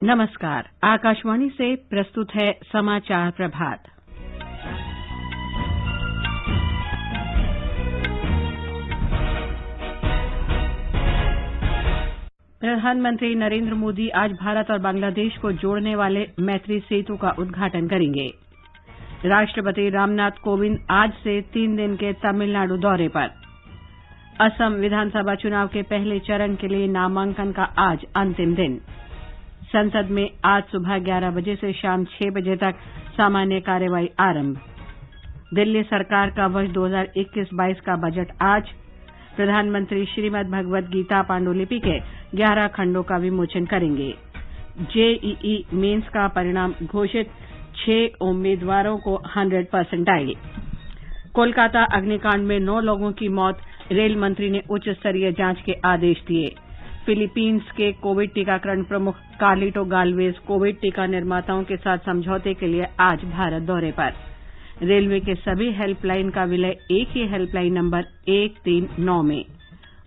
नमस्कार। आकाशवाणी से प्रस्तुत है समाचार प्रभात। प्रधानमंत्री नरेंद्र मोदी आज भारत और बांग्लादेश को जोड़ने वाले मैत्री सेतु का उद्घाटन करेंगे। राष्ट्रपति रामनाथ कोविंद आज से 3 दिन के तमिलनाडु दौरे पर। असम विधानसभा चुनाव के पहले चरण के लिए नामांकन का आज अंतिम दिन। संसद में आज सुबह 11 बजे से शाम 6 बजे तक सामान्य कार्यवाही आरंभ। दिल्ली सरकार का वर्ष 2021-22 का बजट आज। प्रधानमंत्री श्रीमद् भगवद गीता पांडुलिपि के 11 खंडों का विमोचन करेंगे। जेईई मेंस का परिणाम घोषित, 6 उम्मीदवारों को 100% आए। कोलकाता अग्निकांड में 9 लोगों की मौत, रेल मंत्री ने उच्च स्तरीय जांच के आदेश दिए। फिलीपींस के कोविड टीकाकरण प्रमुख कार्लिटो गाल्वेज कोविड टीका निर्माताओं के साथ समझौते के लिए आज भारत दौरे पर। रेलवे के सभी हेल्पलाइन का विलय एक ही हेल्पलाइन नंबर 139 में।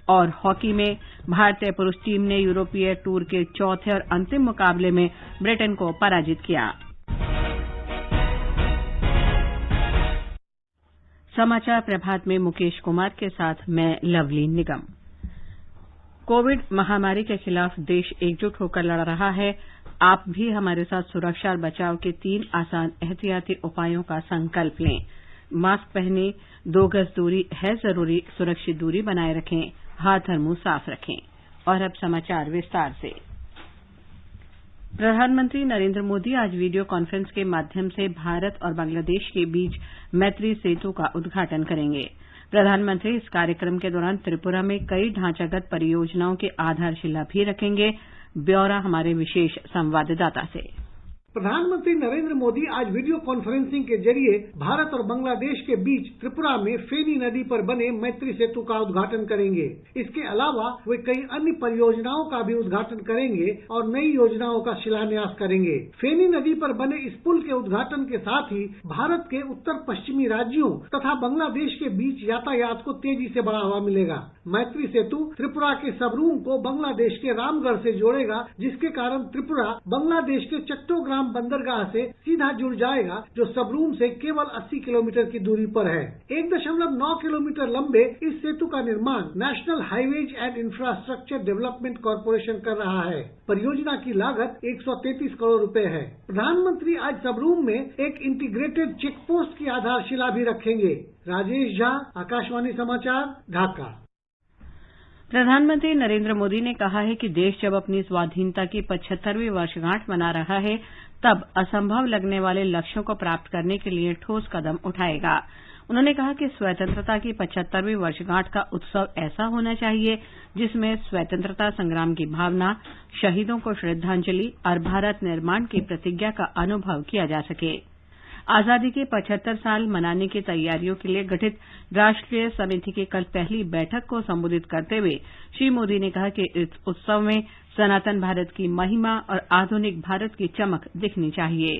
और हॉकी में भारतीय पुरुष टीम ने यूरोपीय टूर के चौथे और अंतिम मुकाबले में ब्रिटेन को पराजित किया। समाचार प्रभात में मुकेश कुमार के साथ मैं लवली निगम। कोविड महामारी के खिलाफ देश एकजुट होकर लड़ रहा है। आप भी हमारे साथ सुरक्षा और बचाव के 3 आसान एहतियाती उपायों का संकल्प लें। मास्क पहनें, 2 गज दूरी है जरूरी, सुरक्षित दूरी बनाए रखें, हाथ और मुंह साफ रखें। और अब समाचार विस्तार से। प्रधानमंत्री नरेंद्र मोदी आज वीडियो कॉन्फ्रेंस के माध्यम से भारत और बांग्लादेश के बीच मैत्री सेतु का उद्घाटन करेंगे। प्रधानमंत्री इस कार्यक्रम के दौरान त्रिपुरा में कई ढांचागत परियोजनाओं की आधारशिला भी रखेंगे। ब्यौरा हमारे विशेष संवाददाता से। प्रधानमंत्री नरेंद्र मोदी आज वीडियो कॉन्फ्रेंसिंग के जरिए भारत और बांग्लादेश के बीच त्रिपुरा में फेनी नदी पर बने मैत्री सेतु का उद्घाटन करेंगे। इसके अलावा वे कई अन्य परियोजनाओं का भी उद्घाटन करेंगे और नई योजनाओं का शिलान्यास करेंगे। फेनी नदी पर बने इस पुल के उद्घाटन के साथ ही भारत के उत्तर पश्चिमी राज्यों तथा बांग्लादेश के बीच यातायात को तेजी से बढ़ावा मिलेगा। मैत्री सेतु त्रिपुरा के सबरूम को बांग्लादेश के रामगढ़ से जोड़ेगा, जिसके कारण त्रिपुरा बांग्लादेश के चट्टोग्राम बंदरगाह से सीधा जुड़ जाएगा, जो सबरूम से केवल 80 किलोमीटर की दूरी पर है। 1.9 किलोमीटर लंबे इस सेतु का निर्माण national highways and infrastructure development corporation कर रहा है। परियोजना की लागत 133 करोड़ रुपए है। प्रधानमंत्री आज सबरूम में एक इंटीग्रेटेड चेक पोस्ट की आधारशिला भी रखेंगे। राजेश झा, आकाशवाणी समाचार, ढाका। प्रधानमंत्री नरेंद्र मोदी ने कहा है कि देश जब अपनी स्वाधीनता की 75वीं वर्षगांठ मना रहा है, तब असंभव लगने वाले लक्ष्यों को प्राप्त करने के लिए ठोस कदम उठाएगा। उन्होंने कहा कि स्वतंत्रता की 75वीं वर्षगांठ का उत्सव ऐसा होना चाहिए जिसमें स्वतंत्रता संग्राम की भावना, शहीदों को श्रद्धांजलि और भारत निर्माण की प्रतिज्ञा का अनुभव किया जा सके। आजादी के 75 साल मनाने की तैयारियों के लिए गठित राष्ट्रीय समिति की कल पहली बैठक को संबोधित करते हुए श्री मोदी ने कहा कि इस उत्सव में सनातन भारत की महिमा और आधुनिक भारत की चमक दिखनी चाहिए।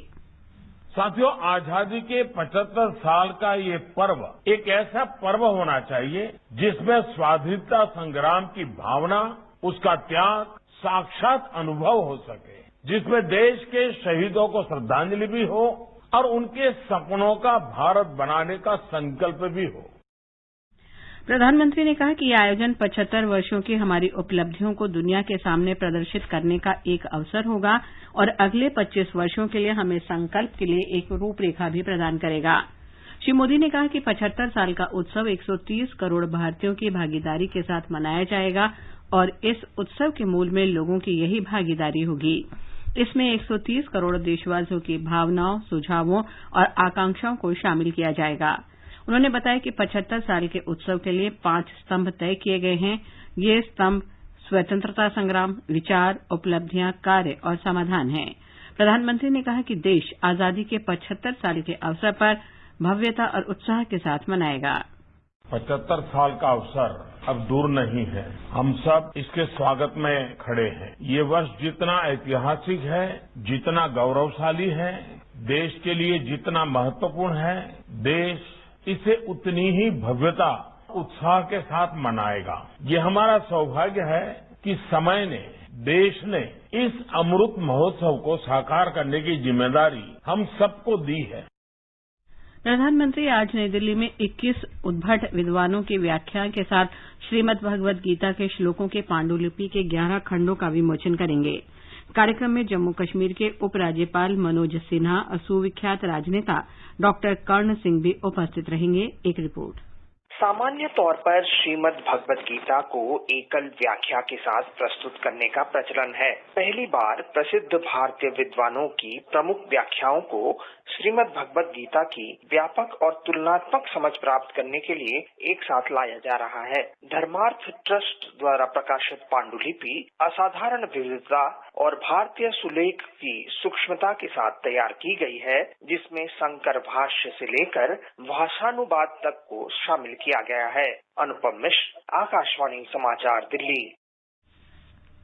साथियों, आजादी के 75 साल का ये पर्व एक ऐसा पर्व होना चाहिए जिसमें स्वाधीनता संग्राम की भावना, उसका त्याग साक्षात अनुभव हो सके, जिसमें देश के शहीदों को श्रद्धांजलि भी हो और उनके सपनों का भारत बनाने का संकल्प भी हो। प्रधानमंत्री ने कहा कि यह आयोजन 75 वर्षों की हमारी उपलब्धियों को दुनिया के सामने प्रदर्शित करने का एक अवसर होगा और अगले 25 वर्षों के लिए हमें संकल्प के लिए एक रूपरेखा भी प्रदान करेगा। श्री मोदी ने कहा कि 75 साल का उत्सव 130 करोड़ भारतीयों की भागीदारी के साथ मनाया जाएगा और इस उत्सव के मूल में लोगों की यही भागीदारी होगी। इसमें 130 करोड़ देशवासियों की भावनाओं, सुझावों और आकांक्षाओं को शामिल किया जाएगा। उन्होंने बताया कि 75 साल के उत्सव के लिए 5 स्तंभ तय किए गए हैं। ये स्तंभ स्वतंत्रता संग्राम, विचार, उपलब्धियां, कार्य और समाधान हैं। प्रधानमंत्री ने कहा कि देश आजादी के 75 साल के अवसर पर भव्यता और उत्साह के साथ मनाएगा। 75 साल का अवसर अब दूर नहीं है। हम सब इसके स्वागत में खड़े हैं। ये वर्ष जितना ऐतिहासिक है, जितना गौरवशाली है, देश के लिए जितना महत्वपूर्ण है, देश इसे उतनी ही भव्यता, उत्साह के साथ मनाएगा। ये हमारा सौभाग्य है कि समय ने देश ने इस अमृत महोत्सव को साकार करने की जिम्मेदारी हम सबको दी है। प्रधानमंत्री आज नई दिल्ली में 21 उद्भट विद्वानों के व्याख्यान के साथ श्रीमद् भगवद गीता के श्लोकों के पांडुलिपि के 11 खंडों का विमोचन करेंगे। कार्यक्रम में जम्मू कश्मीर के उपराज्यपाल मनोज सिन्हा और सुविख्यात राजनेता डॉक्टर कर्ण सिंह भी उपस्थित रहेंगे। एक रिपोर्ट। सामान्य तौर पर श्रीमद् भगवद गीता को एकल व्याख्या के साथ प्रस्तुत करने का प्रचलन है। पहली बार प्रसिद्ध भारतीय विद्वानों की प्रमुख व्याख्याओं को श्रीमद् भगवद गीता की व्यापक और तुलनात्मक समझ प्राप्त करने के लिए एक साथ लाया जा रहा है। धर्मार्थ ट्रस्ट द्वारा प्रकाशित पांडुलिपि असाधारण विविधता और भारतीय सुलेख की सूक्ष्मता के साथ तैयार की गई है, जिसमें संकर भाष्य से लेकर भाषानुवाद तक को शामिल किया गया है। अनुपम मिश्र, आकाशवाणी समाचार, दिल्ली।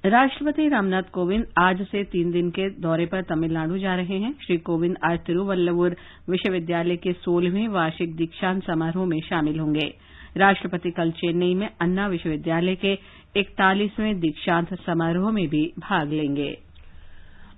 राष्ट्रपति रामनाथ कोविंद आज से 3 दिन के दौरे पर तमिलनाडु जा रहे हैं। श्री कोविंद आज तिरुवल्लुवर विश्वविद्यालय के 16वें वार्षिक दीक्षांत समारोह में शामिल होंगे। राष्ट्रपति कल चेन्नई में अन्ना विश्वविद्यालय के 41वें दीक्षांत समारोह में भी भाग लेंगे।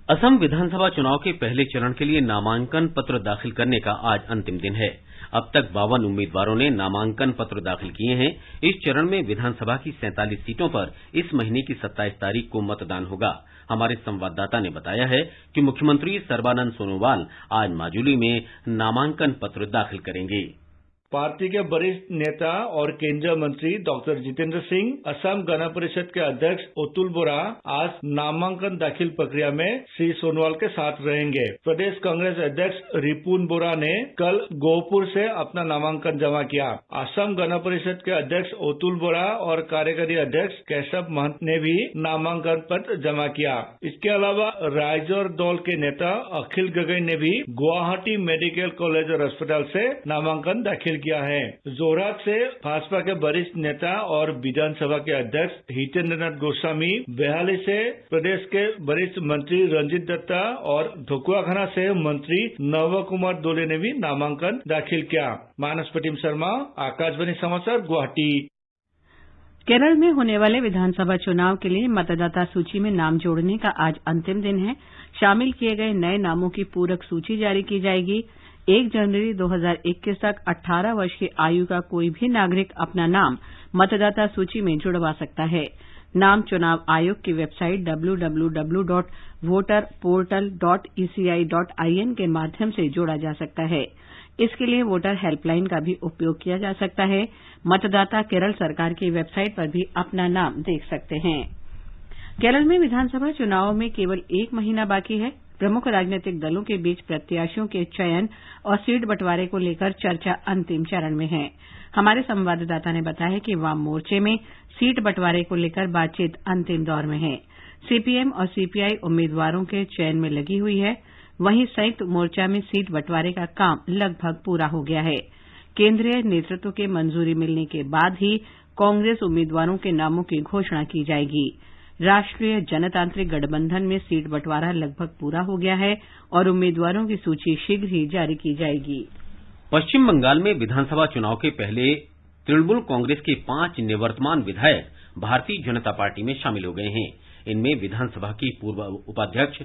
असम विधानसभा चुनाव के पहले चरण के लिए नामांकन पत्र दाखिल करने का आज अंतिम दिन है। अब तक 52 उम्मीदवारों ने नामांकन पत्र दाखिल किए हैं। इस चरण में विधानसभा की 47 सीटों पर इस महीने की 27 तारीख को मतदान होगा। हमारे संवाददाता ने बताया है कि मुख्यमंत्री सर्बानंद सोनोवाल आज माजुली में नामांकन पत्र दाखिल करेंगे। पार्टी के वरिष्ठ नेता और केंद्रीय मंत्री डॉक्टर जितेंद्र सिंह, असम गण परिषद के अध्यक्ष अतुल बोरा आज नामांकन दाखिल प्रक्रिया में श्री सोनोवाल के साथ रहेंगे। प्रदेश कांग्रेस अध्यक्ष रिपुन बोरा ने कल गोहपुर से अपना नामांकन जमा किया। असम गण परिषद के अध्यक्ष अतुल बोरा और कार्यकारी अध्यक्ष केशव महंत ने भी नामांकन पत्र जमा किया। इसके अलावा राइजोर दल के नेता अखिल गगई ने भी गुवाहाटी मेडिकल कॉलेज और अस्पताल से नामांकन दाखिल किया है। जोरहाट से भाजपा के वरिष्ठ नेता और विधानसभा के अध्यक्ष हितेंद्र नाथ गोस्वामी, बेहाली से प्रदेश के वरिष्ठ मंत्री रंजीत दत्ता और ढकुआखाना से मंत्री नव कुमार दोले ने भी नामांकन दाखिल किया। मानस प्रतिम शर्मा, आकाशवाणी समाचार, गुवाहाटी। केरल में होने वाले विधानसभा चुनाव के लिए मतदाता सूची में नाम जोड़ने का आज अंतिम दिन है। शामिल किए गए नए नामों की पूरक सूची जारी की जाएगी। 1 जनवरी 2021 तक 18 वर्ष की आयु का कोई भी नागरिक अपना नाम मतदाता सूची में जुड़वा सकता है। नाम चुनाव आयोग की वेबसाइट www.voterportal.eci.in के माध्यम से जोड़ा जा सकता है। इसके लिए वोटर हेल्पलाइन का भी उपयोग किया जा सकता है। मतदाता केरल सरकार की वेबसाइट पर भी अपना नाम देख सकते हैं। केरल में विधानसभा चुनाव में केवल 1 महीना बाकी है। प्रमुख राजनीतिक दलों के बीच प्रत्याशियों के चयन और सीट बंटवारे को लेकर चर्चा अंतिम चरण में है। हमारे संवाददाता ने बताया कि वाम मोर्चे में सीट बंटवारे को लेकर बातचीत अंतिम दौर में है। सीपीएम और सीपीआई उम्मीदवारों के चयन में लगी हुई है। वहीं संयुक्त मोर्चा में सीट बंटवारे का काम लगभग पूरा हो गया है। केंद्रीय नेतृत्व की मंजूरी मिलने के बाद ही कांग्रेस उम्मीदवारों के नामों की घोषणा की जाएगी। राष्ट्रीय जनतांत्रिक गठबंधन में सीट बंटवारा लगभग पूरा हो गया है और उम्मीदवारों की सूची शीघ्र ही जारी की जाएगी। पश्चिम बंगाल में विधानसभा चुनाव के पहले तृणमूल कांग्रेस के 5 निवर्तमान विधायक भारतीय जनता पार्टी में शामिल हो गए हैं। इनमें विधानसभा की पूर्व उपाध्यक्ष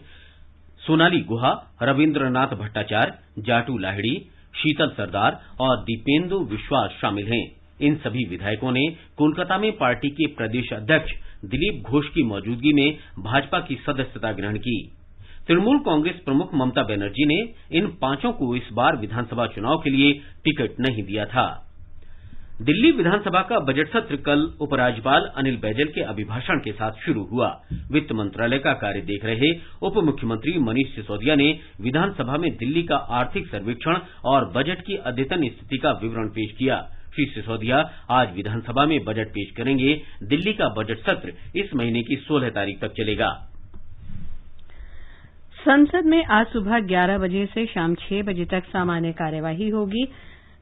सोनाली गुहा, रविन्द्रनाथ भट्टाचार्य, जाटू लाहिड़ी, शीतल सरदार और दीपेंदु विश्वास शामिल हैं। इन सभी विधायकों ने कोलकाता में पार्टी के प्रदेश अध्यक्ष दिलीप घोष की मौजूदगी में भाजपा की सदस्यता ग्रहण की। तृणमूल कांग्रेस प्रमुख ममता बनर्जी ने इन 5 को इस बार विधानसभा चुनाव के लिए टिकट नहीं दिया था। दिल्ली विधानसभा का बजट सत्र कल उपराज्यपाल अनिल बैजल के अभिभाषण के साथ शुरू हुआ। वित्त मंत्रालय का कार्य देख रहे उप मुख्यमंत्री मनीष सिसोदिया ने विधानसभा में दिल्ली का आर्थिक सर्वेक्षण और बजट की अद्यतन स्थिति का विवरण पेश किया। श्री सिसोदिया आज विधानसभा में बजट पेश करेंगे। दिल्ली का बजट सत्र इस महीने की 16 तारीख तक चलेगा। संसद में आज सुबह 11 बजे से शाम 6 बजे तक सामान्य कार्यवाही होगी।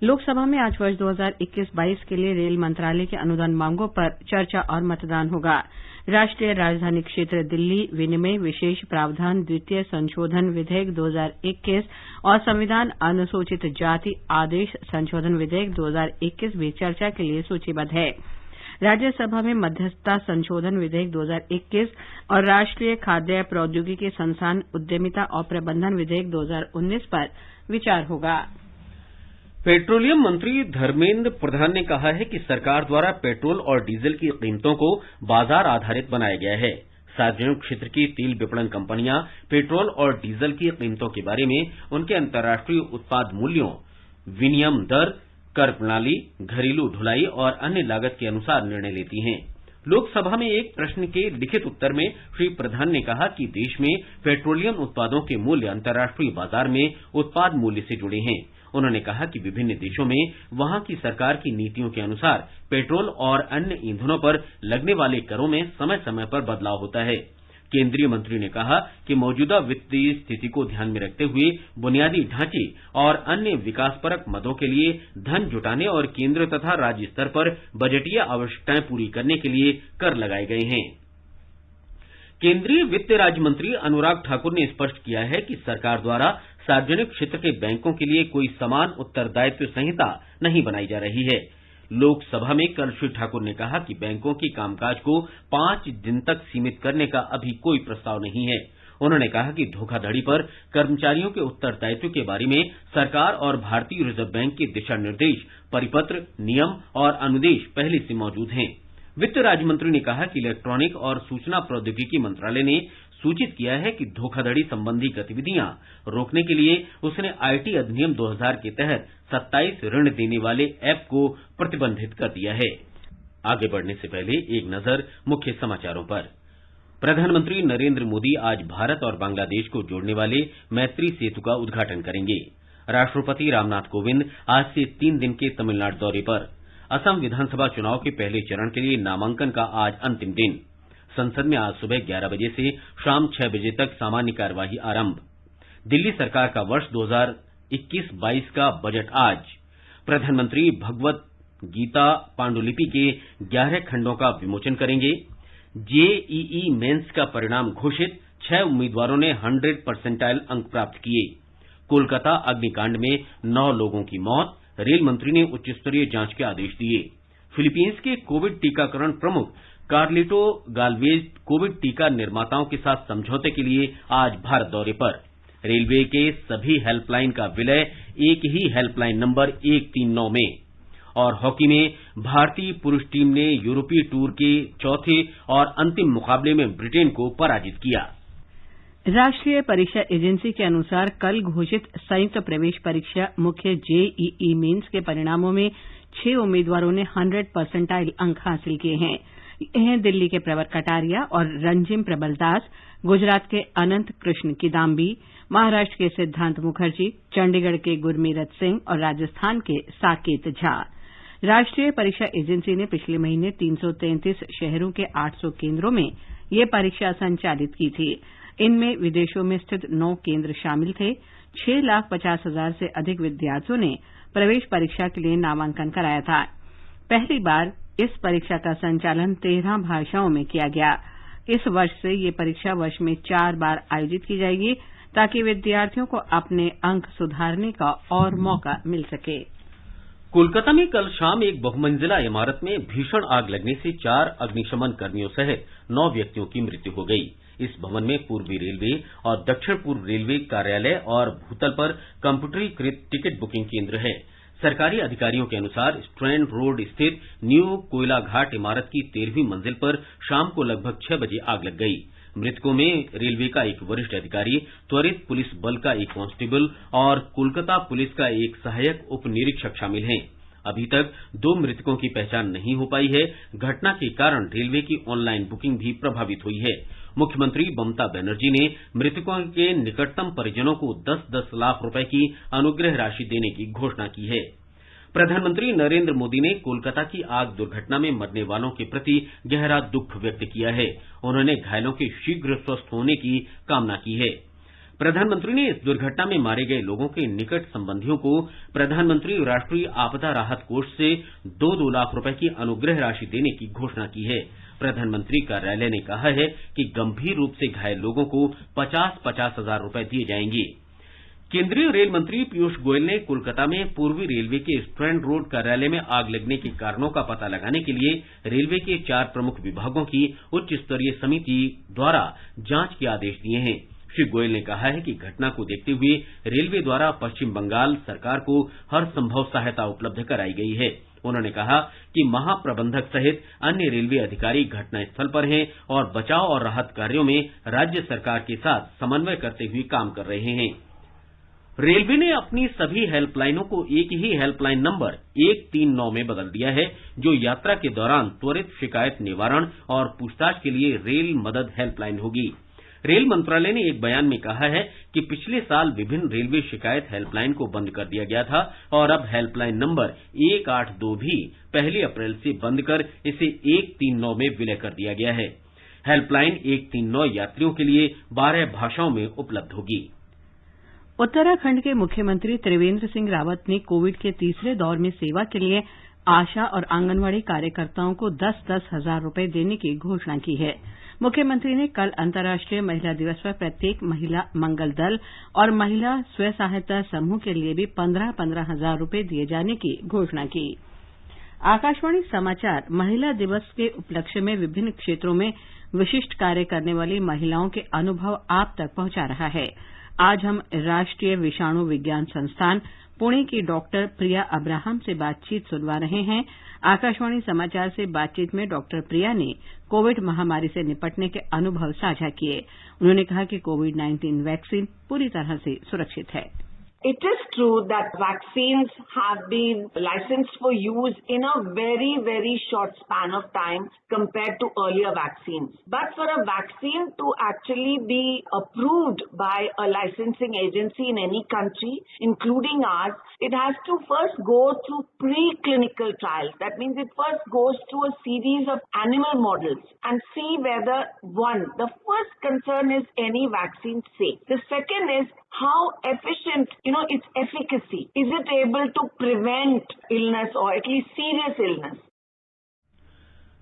लोकसभा में आज वर्ष 2021-22 के लिए रेल मंत्रालय के अनुदान मांगों पर चर्चा और मतदान होगा। राष्ट्रीय राजधानी क्षेत्र दिल्ली विनिमय विशेष प्रावधान द्वितीय संशोधन विधेयक 2021 और संविधान अनुसूचित जाति आदेश संशोधन विधेयक 2021 भी चर्चा के लिए सूचीबद्ध है। राज्यसभा में मध्यस्थता संशोधन विधेयक 2021 और राष्ट्रीय खाद्य प्रौद्योगिकी संस्थान उद्यमिता और प्रबंधन विधेयक 2019 पर विचार होगा। पेट्रोलियम मंत्री धर्मेंद्र प्रधान ने कहा है कि सरकार द्वारा पेट्रोल और डीजल की कीमतों को बाजार आधारित बनाया गया है। सार्वजनिक क्षेत्र की तेल विपणन कंपनियां पेट्रोल और डीजल की कीमतों के बारे में उनके अंतर्राष्ट्रीय उत्पाद मूल्यों, विनिमय दर, कर प्रणाली, घरेलू ढुलाई और अन्य लागत के अनुसार निर्णय लेती हैं। लोकसभा में एक प्रश्न के लिखित उत्तर में श्री प्रधान ने कहा कि देश में पेट्रोलियम उत्पादों के मूल्य अंतर्राष्ट्रीय बाजार में उत्पाद मूल्य से जुड़े हैं। उन्होंने कहा कि विभिन्न देशों में वहां की सरकार की नीतियों के अनुसार पेट्रोल और अन्य ईंधनों पर लगने वाले करों में समय समय पर बदलाव होता है। केंद्रीय मंत्री ने कहा कि मौजूदा वित्तीय स्थिति को ध्यान में रखते हुए बुनियादी ढांचे और अन्य विकासपरक मदों के लिए धन जुटाने और केंद्र तथा राज्य स्तर पर बजटीय आवश्यकताएं पूरी करने के लिए कर लगाए गए हैं। केंद्रीय वित्त राज्य मंत्री अनुराग ठाकुर ने स्पष्ट किया है कि सरकार द्वारा सार्वजनिक क्षेत्र के बैंकों के लिए कोई समान उत्तरदायित्व संहिता नहीं बनाई जा रही है। लोकसभा में कल श्री ठाकुर ने कहा कि बैंकों के कामकाज को 5 दिन तक सीमित करने का अभी कोई प्रस्ताव नहीं है। उन्होंने कहा कि धोखाधड़ी पर कर्मचारियों के उत्तरदायित्व के बारे में सरकार और भारतीय रिजर्व बैंक के दिशा निर्देश, परिपत्र, नियम और अनुदेश पहले से मौजूद हैं। वित्त राज्य मंत्री ने कहा कि इलेक्ट्रॉनिक और सूचना प्रौद्योगिकी मंत्रालय ने सूचित किया है कि धोखाधड़ी संबंधी गतिविधियां रोकने के लिए उसने आईटी अधिनियम 2000 के तहत 27 ऋण देने वाले ऐप को प्रतिबंधित कर दिया है। आगे बढ़ने से पहले एक नजर मुख्य समाचारों पर। प्रधानमंत्री नरेंद्र मोदी आज भारत और बांग्लादेश को जोड़ने वाले मैत्री सेतु का उद्घाटन करेंगे। राष्ट्रपति रामनाथ कोविंद आज से 3 दिन के तमिलनाडु दौरे पर। असम विधानसभा चुनाव के पहले चरण के लिए नामांकन का आज अंतिम दिन। संसद में आज सुबह 11 बजे से शाम 6 बजे तक सामान्य कार्यवाही आरंभ। दिल्ली सरकार का वर्ष 2021-22 का बजट आज। प्रधानमंत्री भगवत गीता पांडुलिपि के 11 खंडों का विमोचन करेंगे। जेईई मेंस का परिणाम घोषित, 6 उम्मीदवारों ने 100% अंक प्राप्त किए। कोलकाता अग्निकांड में 9 लोगों की मौत, रेल मंत्री ने उच्च स्तरीय जांच के आदेश दिए। फिलीपींस के कोविड टीकाकरण प्रमुख कार्लिटो गालवेज कोविड टीका निर्माताओं के साथ समझौते के लिए आज भारत दौरे पर। रेलवे के सभी हेल्पलाइन का विलय एक ही हेल्पलाइन नंबर 139 में। और हॉकी में भारतीय पुरुष टीम ने यूरोपीय टूर के चौथे और अंतिम मुकाबले में ब्रिटेन को पराजित किया। राष्ट्रीय परीक्षा एजेंसी के अनुसार कल घोषित संयुक्त प्रवेश परीक्षा मुख्य जेईई मेंस के परिणामों में 6 उम्मीदवारों ने 100% अंक हासिल किए हैं। यह दिल्ली के प्रवर कटारिया और रंजिम प्रबल दास, गुजरात के अनंत कृष्ण किदाम्बी, महाराष्ट्र के सिद्धांत मुखर्जी, चंडीगढ़ के गुरमीरत सिंह और राजस्थान के साकेत झा। राष्ट्रीय परीक्षा एजेंसी ने पिछले महीने 333 शहरों के 800 केंद्रों में ये परीक्षा संचालित की थी। इनमें विदेशों में स्थित 9 केंद्र शामिल थे। 6,50,000 से अधिक विद्यार्थियों ने प्रवेश परीक्षा के लिए नामांकन कराया था। पहली बार इस परीक्षा का संचालन 13 भाषाओं में किया गया। इस वर्ष से ये परीक्षा वर्ष में 4 बार आयोजित की जाएगी ताकि विद्यार्थियों को अपने अंक सुधारने का और मौका मिल सके। कोलकाता में कल शाम एक बहुमंजिला इमारत में भीषण आग लगने से 4 अग्निशमन कर्मियों सहित 9 व्यक्तियों की मृत्यु हो गई। इस भवन में पूर्वी रेलवे और दक्षिण पूर्व रेलवे कार्यालय और भूतल पर कंप्यूटरीकृत टिकट बुकिंग केंद्र है। सरकारी अधिकारियों के अनुसार स्ट्रैंड रोड स्थित न्यू कोयला घाट इमारत की 13वीं मंजिल पर शाम को लगभग 6 बजे आग लग गई। मृतकों में रेलवे का एक वरिष्ठ अधिकारी, त्वरित पुलिस बल का एक कांस्टेबल और कोलकाता पुलिस का एक सहायक उप निरीक्षक शामिल हैं। अभी तक 2 मृतकों की पहचान नहीं हो पाई है। घटना के कारण रेलवे की ऑनलाइन बुकिंग भी प्रभावित हुई है। मुख्यमंत्री ममता बनर्जी ने मृतकों के निकटतम परिजनों को 10-10 लाख रुपए की अनुग्रह राशि देने की घोषणा की है। प्रधानमंत्री नरेंद्र मोदी ने कोलकाता की आग दुर्घटना में मरने वालों के प्रति गहरा दुख व्यक्त किया है। उन्होंने घायलों के शीघ्र स्वस्थ होने की कामना की है। प्रधानमंत्री ने इस दुर्घटना में मारे गए लोगों के निकट संबंधियों को प्रधानमंत्री राष्ट्रीय आपदा राहत कोष से 2-2 लाख रुपए की अनुग्रह राशि देने की घोषणा की है। प्रधानमंत्री कार्यालय ने कहा है कि गंभीर रूप से घायल लोगों को 50-50 हजार रुपए दिए जाएंगे। केंद्रीय रेल मंत्री पीयूष गोयल ने कोलकाता में पूर्वी रेलवे के स्ट्रैंड रोड कार्यालय में आग लगने के कारणों का पता लगाने के लिए रेलवे के 4 प्रमुख विभागों की उच्च स्तरीय समिति द्वारा जांच के आदेश दिए हैं। श्री गोयल ने कहा है कि घटना को देखते हुए रेलवे द्वारा पश्चिम बंगाल सरकार को हर संभव सहायता उपलब्ध कराई गई है। उन्होंने कहा कि महाप्रबंधक सहित अन्य रेलवे अधिकारी घटनास्थल पर हैं और बचाव और राहत कार्यों में राज्य सरकार के साथ समन्वय करते हुए काम कर रहे हैं। रेलवे ने अपनी सभी हेल्पलाइनों को एक ही हेल्पलाइन नंबर 139 में बदल दिया है, जो यात्रा के दौरान त्वरित शिकायत निवारण और पूछताछ के लिए रेल मदद हेल्पलाइन होगी। रेल मंत्रालय ने एक बयान में कहा है कि पिछले साल विभिन्न रेलवे शिकायत हेल्पलाइन को बंद कर दिया गया था और अब हेल्पलाइन नंबर 182 भी 1 अप्रैल से बंद कर इसे 139 में विलय कर दिया गया है। हेल्पलाइन 139 यात्रियों के लिए 12 भाषाओं में उपलब्ध होगी। उत्तराखंड के मुख्यमंत्री त्रिवेंद्र सिंह रावत ने कोविड के तीसरे दौर में सेवा के लिए आशा और आंगनवाड़ी कार्यकर्ताओं को 10-10 हजार रुपए देने की घोषणा की है। मुख्यमंत्री ने कल अंतर्राष्ट्रीय महिला दिवस पर प्रत्येक महिला मंगल दल और महिला स्व सहायता समूह के लिए भी 15-15 हजार रुपए दिए जाने की घोषणा की। आकाशवाणी समाचार महिला दिवस के उपलक्ष्य में विभिन्न क्षेत्रों में विशिष्ट कार्य करने वाली महिलाओं के अनुभव आप तक पहुंचा रहा है। आज हम राष्ट्रीय विषाणु विज्ञान संस्थान पुणे की डॉक्टर प्रिया अब्राहम से बातचीत सुनवा रहे हैं। आकाशवाणी समाचार से बातचीत में डॉक्टर प्रिया ने कोविड महामारी से निपटने के अनुभव साझा किए। उन्होंने कहा कि कोविड-19 वैक्सीन पूरी तरह से सुरक्षित है। It is true that vaccines have been licensed for use in a very, very short span of time compared to earlier vaccines. But for a vaccine to actually be approved by a licensing agency in any country, including ours, it has to first go through preclinical trials. That means it first goes through a series of animal models and see whether, one, the first concern is any vaccine safe. The second is how efficient, its efficacy. Is it able to prevent illness or at least serious illness?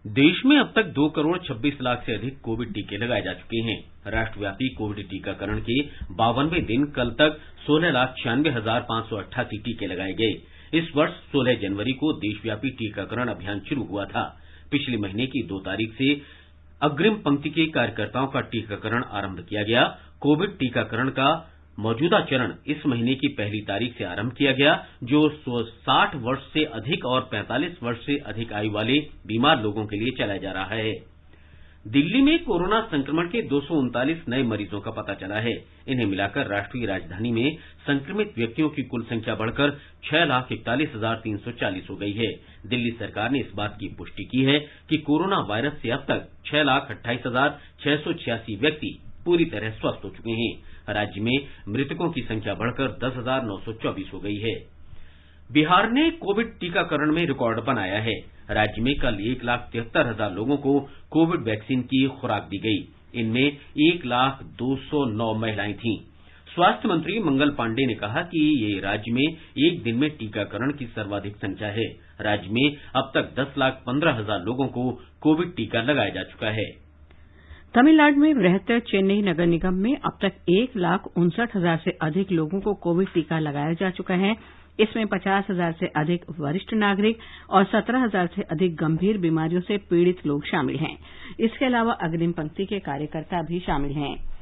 देश में अब तक 2 करोड़ 26 लाख से अधिक Covid टीके लगाए जा चुके हैं। राष्ट्रव्यापी कोविड टीकाकरण के 52वें दिन कल तक 16,96,588 टीके लगाए गए। इस वर्ष 16 जनवरी को देशव्यापी टीकाकरण अभियान शुरू हुआ था। पिछले महीने की 2 तारीख से अग्रिम पंक्ति के कार्यकर्ताओं का टीकाकरण आरंभ किया गया। कोविड टीकाकरण का मौजूदा चरण इस महीने की 1 तारीख से आरंभ किया गया, जो 60 वर्ष से अधिक और 45 वर्ष से अधिक आयु वाले बीमार लोगों के लिए चलाया जा रहा है। दिल्ली में कोरोना संक्रमण के 239 नए मरीजों का पता चला है। इन्हें मिलाकर राष्ट्रीय राजधानी में संक्रमित व्यक्तियों की कुल संख्या बढ़कर 6,41,340 हो गई है। दिल्ली सरकार ने इस बात की पुष्टि की है कि कोरोना वायरस से अब तक 6,28,686 व्यक्ति पूरी तरह स्वस्थ हो चुके हैं। राज्य में मृतकों की संख्या बढ़कर 10,924 हो गई है। बिहार ने कोविड टीकाकरण में रिकॉर्ड बनाया है। राज्य में कल 1,73,000 लोगों को कोविड वैक्सीन की खुराक दी गई। इनमें 1,02,09 महिलाएं थीं। स्वास्थ्य मंत्री मंगल पांडे ने कहा कि ये राज्य में एक दिन में टीकाकरण की सर्वाधिक संख्या है। राज्य में अब तक 10,15,000 लोगों को कोविड टीका लगाया जा चुका है। तमिलनाडु में बृहत्तर चेन्नई नगर निगम में अब तक 1,59,000 से अधिक लोगों को कोविड टीका लगाया जा चुका है। इसमें 50,000 से अधिक वरिष्ठ नागरिक और 17,000 से अधिक गंभीर बीमारियों से पीड़ित लोग शामिल हैं। इसके अलावा अग्रिम पंक्ति के कार्यकर्ता भी शामिल हैं।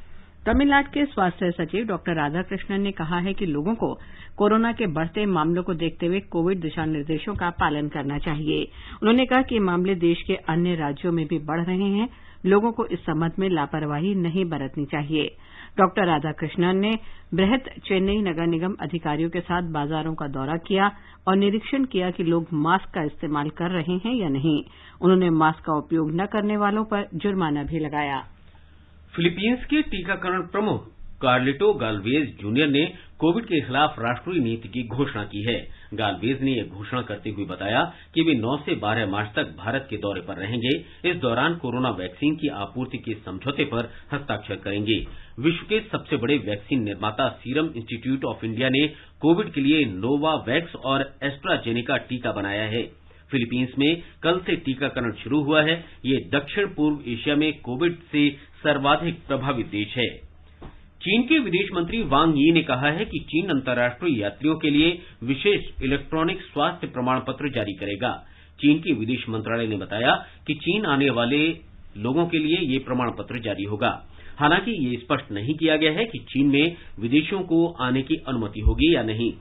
तमिलनाडु के स्वास्थ्य सचिव डॉक्टर राधाकृष्णन ने कहा है कि लोगों को कोरोना के बढ़ते मामलों को देखते हुए कोविड दिशा निर्देशों का पालन करना चाहिए। उन्होंने कहा कि मामले देश के अन्य राज्यों में भी बढ़ रहे हैं। लोगों को इस संबंध में लापरवाही नहीं बरतनी चाहिए। डॉक्टर राधाकृष्णन ने बृहत चेन्नई नगर निगम अधिकारियों के साथ बाजारों का दौरा किया और निरीक्षण किया कि लोग मास्क का इस्तेमाल कर रहे हैं या नहीं। उन्होंने मास्क का उपयोग न करने वालों पर जुर्माना भी लगाया। फिलीपींस के टीकाकरण प्रमुख कार्लिटो गाल्वेज जूनियर ने कोविड के खिलाफ राष्ट्रीय नीति की घोषणा की है। गाल्वेज ने यह घोषणा करते हुए बताया कि वे 9 से 12 मार्च तक भारत के दौरे पर रहेंगे। इस दौरान कोरोना वैक्सीन की आपूर्ति के समझौते पर हस्ताक्षर करेंगे। विश्व के सबसे बड़े वैक्सीन निर्माता सीरम इंस्टीट्यूट ऑफ इंडिया ने कोविड के लिए नोवावैक्स और एस्ट्राजेनेका टीका बनाया है। फिलीपींस में कल से टीकाकरण शुरू हुआ है। ये दक्षिण पूर्व एशिया में कोविड से सर्वाधिक प्रभावित देश है। चीन के विदेश मंत्री वांग यी ने कहा है कि चीन अंतर्राष्ट्रीय यात्रियों के लिए विशेष इलेक्ट्रॉनिक स्वास्थ्य प्रमाण पत्र जारी करेगा। चीन के विदेश मंत्रालय ने बताया कि चीन आने वाले लोगों के लिए ये प्रमाण पत्र जारी होगा। हालांकि ये स्पष्ट नहीं किया गया है कि चीन में विदेशियों को आने की अनुमति होगी या नहीं।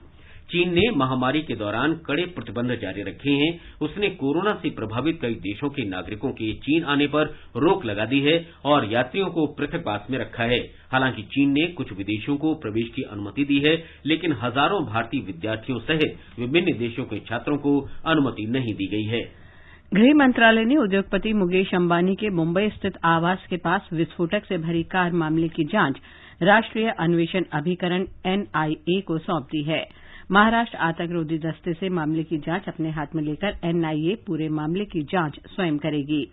चीन ने महामारी के दौरान कड़े प्रतिबंध जारी रखे हैं। उसने कोरोना से प्रभावित कई देशों के नागरिकों के चीन आने पर रोक लगा दी है और यात्रियों को पृथकवास में रखा है। हालांकि चीन ने कुछ विदेशियों को प्रवेश की अनुमति दी है, लेकिन हजारों भारतीय विद्यार्थियों सहित विभिन्न देशों के छात्रों को अनुमति नहीं दी गई है। गृह मंत्रालय ने उद्योगपति मुकेश अंबानी के मुंबई स्थित आवास के पास विस्फोटक से भरी कार मामले की जांच राष्ट्रीय अन्वेषण अभिकरण एनआईए को सौंप दी है। महाराष्ट्र आतंकरोधी दस्ते से मामले की जांच अपने हाथ में लेकर एनआईए पूरे मामले की जांच स्वयं करेगी।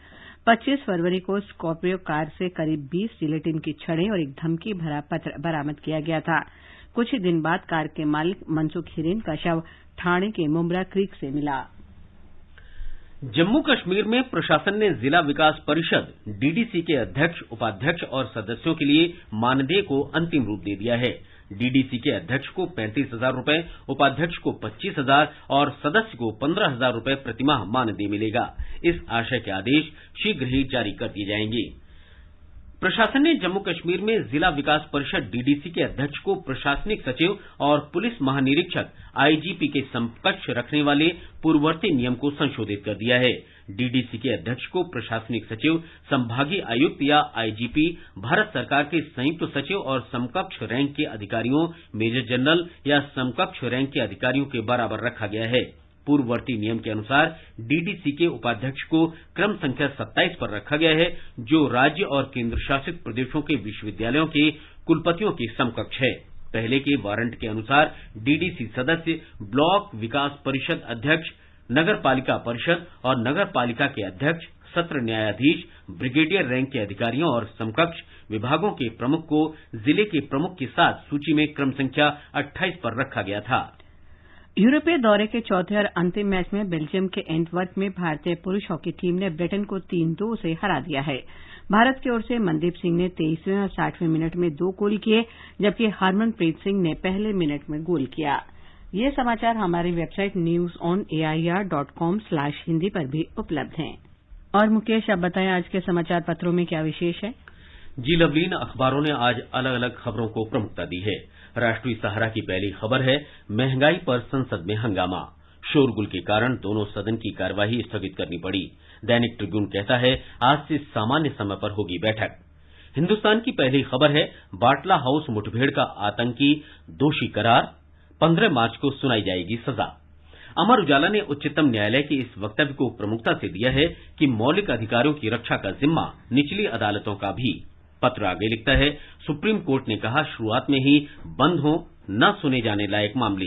25 फरवरी को स्कॉर्पियो कार से करीब 20 जिलेटिन की छड़ें और एक धमकी भरा पत्र बरामद किया गया था। कुछ ही दिन बाद कार के मालिक मनसुख हिरेन का शव ठाणे के मुम्बरा क्रीक से मिला। जम्मू कश्मीर में प्रशासन ने जिला विकास परिषद डीडीसी के अध्यक्ष, उपाध्यक्ष और सदस्यों के लिए मानदेय को अंतिम रूप दे दिया है। डीडीसी के अध्यक्ष को 35,000 रुपए, उपाध्यक्ष को 25,000 और सदस्य को 15,000 रुपए प्रतिमाह मानदेय मिलेगा। इस आशय के आदेश शीघ्र ही जारी कर दिए जाएंगे। प्रशासन ने जम्मू कश्मीर में जिला विकास परिषद डीडीसी के अध्यक्ष को प्रशासनिक सचिव और पुलिस महानिरीक्षक आईजीपी के समकक्ष रखने वाले पूर्ववर्ती नियम को संशोधित कर दिया है। डीडीसी के अध्यक्ष को प्रशासनिक सचिव, संभागीय आयुक्त या आईजीपी, भारत सरकार के संयुक्त सचिव और समकक्ष रैंक के अधिकारियों, मेजर जनरल या समकक्ष रैंक के अधिकारियों के बराबर रखा गया है। पूर्ववर्ती नियम के अनुसार डीडीसी के उपाध्यक्ष को क्रम संख्या 27 पर रखा गया है, जो राज्य और केंद्र शासित प्रदेशों के विश्वविद्यालयों के कुलपतियों के समकक्ष है। पहले के वारंट के अनुसार डीडीसी सदस्य ब्लॉक विकास परिषद अध्यक्ष, नगर पालिका परिषद और नगर पालिका के अध्यक्ष, सत्र न्यायाधीश, ब्रिगेडियर रैंक के अधिकारियों और समकक्ष विभागों के प्रमुख को जिले के प्रमुख के साथ सूची में क्रम संख्या 28 पर रखा गया था। यूरोपीय दौरे के चौथे और अंतिम मैच में बेल्जियम के एंटवर्प में भारतीय पुरुष हॉकी टीम ने ब्रिटेन को 3-2 से हरा दिया है। भारत की ओर से मनदीप सिंह ने 23वें और 60वें मिनट में 2 गोल किए, जबकि हरमनप्रीत सिंह ने पहले मिनट में गोल किया। ये समाचार हमारी वेबसाइट newsonair.com/hindi पर भी उपलब्ध हैं। और मुकेश, आप बताएं आज के समाचार पत्रों में क्या विशेष है? जी लवलीन, अखबारों ने आज अलग अलग खबरों को प्रमुखता दी है। राष्ट्रीय सहारा की पहली खबर है, महंगाई पर संसद में हंगामा, शोरगुल के कारण दोनों सदन की कार्यवाही स्थगित करनी पड़ी। दैनिक ट्रिब्यून कहता है, आज से सामान्य समय पर होगी बैठक। हिंदुस्तान की पहली खबर है, बाटला हाउस मुठभेड़ का आतंकी दोषी करार, 15 मार्च को सुनाई जाएगी सजा। अमर उजाला ने उच्चतम न्यायालय के इस वक्तव्य को प्रमुखता से दिया है कि मौलिक अधिकारों की रक्षा का जिम्मा निचली अदालतों का भी। पत्र आगे लिखता है, सुप्रीम कोर्ट ने कहा, शुरुआत में ही बंद हो न सुने जाने लायक मामले।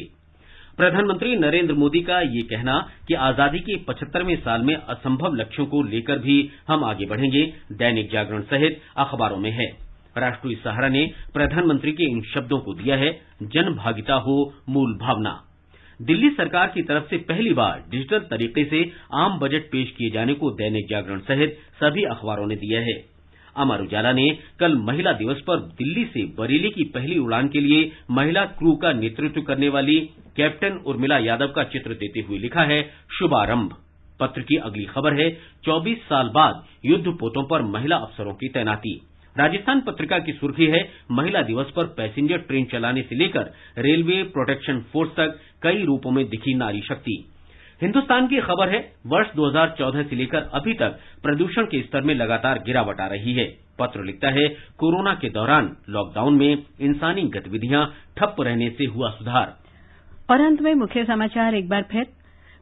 प्रधानमंत्री नरेंद्र मोदी का ये कहना कि आजादी के 75वें साल में असंभव लक्ष्यों को लेकर भी हम आगे बढ़ेंगे, दैनिक जागरण सहित अखबारों में है। राष्ट्रीय सहारा ने प्रधानमंत्री के इन शब्दों को दिया है, जन भागीदारी हो मूल भावना। दिल्ली सरकार की तरफ से पहली बार डिजिटल तरीके से आम बजट पेश किए जाने को दैनिक जागरण सहित सभी अखबारों ने दिया है। अमर उजाला ने कल महिला दिवस पर दिल्ली से बरेली की पहली उड़ान के लिए महिला क्रू का नेतृत्व करने वाली कैप्टन उर्मिला यादव का चित्र देते हुए लिखा है, शुभारंभ। पत्र की अगली खबर है, 24 साल बाद युद्धपोतों पर महिला अफसरों की तैनाती। राजस्थान पत्रिका की सुर्खी है, महिला दिवस पर पैसेंजर ट्रेन चलाने से लेकर रेलवे प्रोटेक्शन फोर्स तक कई रूपों में दिखी नारी शक्ति। हिंदुस्तान की खबर है, वर्ष 2014 से लेकर अभी तक प्रदूषण के स्तर में लगातार गिरावट आ रही है। पत्र लिखता है, कोरोना के दौरान लॉकडाउन में इंसानी गतिविधियां ठप रहने से हुआ सुधार। और अंत में मुख्य समाचार एक बार फिर।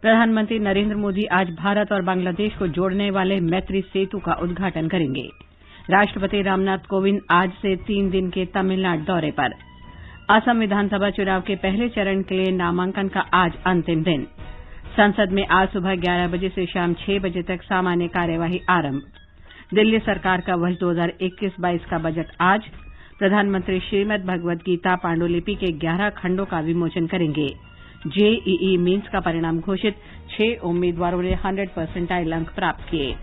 प्रधानमंत्री नरेंद्र मोदी आज भारत और बांग्लादेश को जोड़ने वाले मैत्री सेतु का उद्घाटन करेंगे। राष्ट्रपति रामनाथ कोविंद आज से 3 दिन के तमिलनाडु दौरे पर। असम विधानसभा चुनाव के पहले चरण के लिए नामांकन का आज अंतिम दिन। संसद में आज सुबह 11 बजे से शाम 6 बजे तक सामान्य कार्यवाही आरंभ। दिल्ली सरकार का वर्ष 2021-22 का बजट आज। प्रधानमंत्री श्रीमद् भगवद गीता पांडुलिपि के 11 खंडों का विमोचन करेंगे। जेईई मेंस का परिणाम घोषित, 6 उम्मीदवारों ने 100% अंक प्राप्त किए।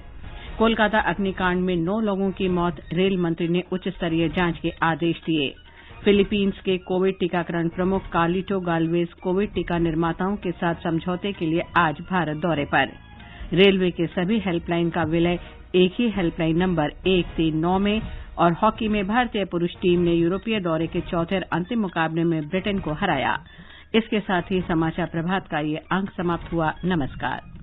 कोलकाता अग्निकांड में 9 लोगों की मौत, रेल मंत्री ने उच्च स्तरीय जांच के आदेश दिए। फिलीपींस के कोविड टीकाकरण प्रमुख कार्लिटो गाल्वेज कोविड टीका निर्माताओं के साथ समझौते के लिए आज भारत दौरे पर। रेलवे के सभी हेल्पलाइन का विलय एक ही हेल्पलाइन नंबर 139 में। और हॉकी में भारतीय पुरुष टीम ने यूरोपीय दौरे के चौथे और अंतिम मुकाबले में ब्रिटेन को हराया। इसके साथ ही समाचार प्रभात का ये अंक समाप्त हुआ। नमस्कार।